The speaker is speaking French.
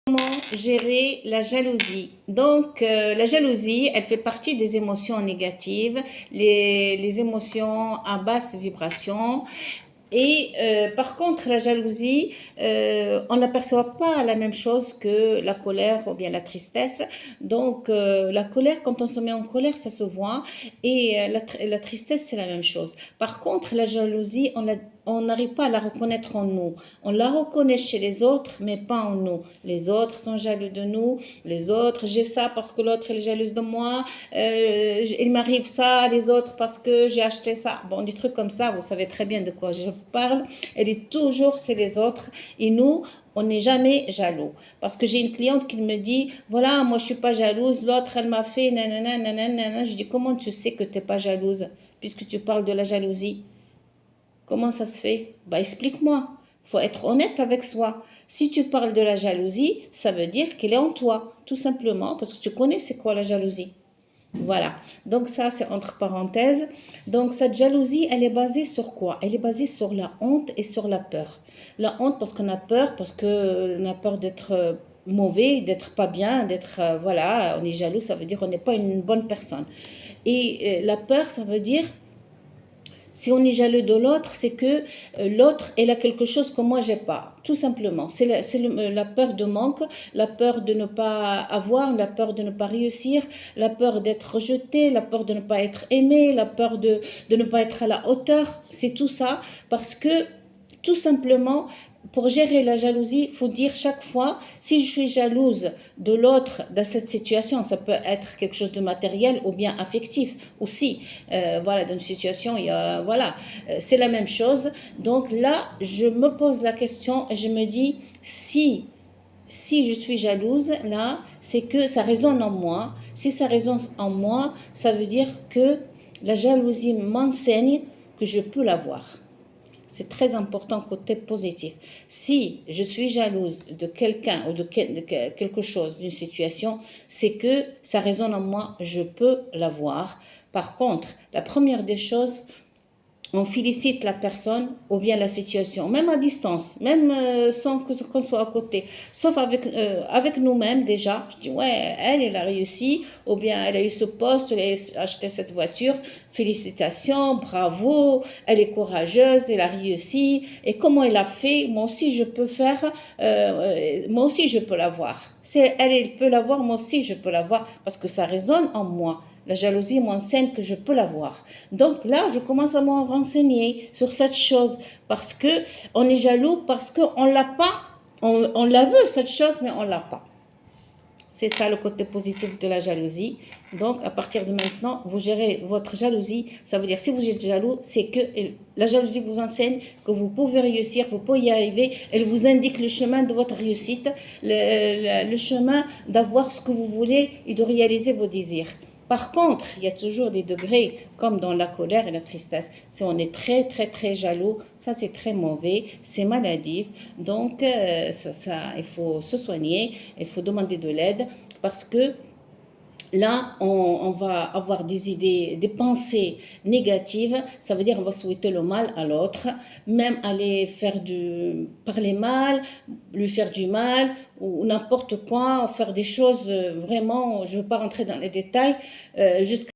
Comment gérer la jalousie? Donc, la jalousie, elle fait partie des émotions négatives, les émotions à basse vibration. Et par contre, la jalousie, on n'aperçoit pas la même chose que la colère ou bien la tristesse. Donc, la colère, quand on se met en colère, ça se voit. Et la tristesse, c'est la même chose. Par contre, la jalousie, on n'arrive pas à la reconnaître en nous. On la reconnaît chez les autres, mais pas en nous. Les autres sont jaloux de nous. Les autres, j'ai ça parce que l'autre est jalouse de moi. Il m'arrive ça, les autres parce que j'ai acheté ça. Bon, des trucs comme ça, vous savez très bien de quoi je parle. Elle est toujours, c'est les autres. Et nous, on n'est jamais jaloux. Parce que j'ai une cliente qui me dit, voilà, moi je suis pas jalouse, l'autre elle m'a fait nanana, nanana, nanana. Je dis, comment tu sais que tu n'es pas jalouse puisque tu parles de la jalousie? Comment ça se fait? Bah explique-moi. Il faut être honnête avec soi. Si tu parles de la jalousie, ça veut dire qu'elle est en toi, tout simplement, parce que tu connais c'est quoi la jalousie. Voilà. Donc ça, c'est entre parenthèses. Donc cette jalousie, elle est basée sur quoi? Elle est basée sur la honte et sur la peur. La honte parce qu'on a peur, parce qu'on a peur d'être mauvais, d'être pas bien, d'être, voilà, on est jaloux, ça veut dire qu'on n'est pas une bonne personne. Et la peur, ça veut dire si on est jaloux de l'autre, c'est que l'autre, elle a quelque chose que moi, j'ai pas. Tout simplement. C'est la peur de manque, la peur de ne pas avoir, la peur de ne pas réussir, la peur d'être rejeté, la peur de ne pas être aimé, la peur de ne pas être à la hauteur. C'est tout ça parce que tout simplement, pour gérer la jalousie, il faut dire chaque fois, si je suis jalouse de l'autre dans cette situation, ça peut être quelque chose de matériel ou bien affectif aussi. Voilà, dans une situation, il y a, voilà, c'est la même chose. Donc là, je me pose la question et je me dis, si je suis jalouse, là, c'est que ça résonne en moi. Si ça résonne en moi, ça veut dire que la jalousie m'enseigne que je peux l'avoir. C'est très important côté positif. Si je suis jalouse de quelqu'un ou de quelque chose, d'une situation, c'est que ça résonne en moi, je peux l'avoir. Par contre, la première des choses, on félicite la personne ou bien la situation, même à distance, même sans qu'on soit à côté, sauf avec nous-mêmes déjà. Je dis, ouais, elle a réussi, ou bien elle a eu ce poste, elle a acheté cette voiture, félicitations, bravo, elle est courageuse, elle a réussi, et comment elle a fait, moi aussi je peux faire, moi aussi je peux l'avoir. C'est elle peut l'avoir, moi aussi je peux l'avoir, parce que ça résonne en moi. La jalousie m'enseigne que je peux l'avoir. Donc là, je commence à me renseigner sur cette chose parce que on est jaloux parce qu'on l'a pas, on la veut cette chose, mais on l'a pas. C'est ça le côté positif de la jalousie. Donc, à partir de maintenant, vous gérez votre jalousie. Ça veut dire, si vous êtes jaloux, c'est que la jalousie vous enseigne que vous pouvez réussir, vous pouvez y arriver. Elle vous indique le chemin de votre réussite, le chemin d'avoir ce que vous voulez et de réaliser vos désirs. Par contre, il y a toujours des degrés, comme dans la colère et la tristesse. Si on est très, très, très jaloux, ça c'est très mauvais, c'est maladif. Donc, il faut se soigner, il faut demander de l'aide parce que là, on va avoir des idées, des pensées négatives. Ça veut dire on va souhaiter le mal à l'autre, même aller parler mal, lui faire du mal ou n'importe quoi, faire des choses vraiment. Je ne veux pas rentrer dans les détails jusqu'à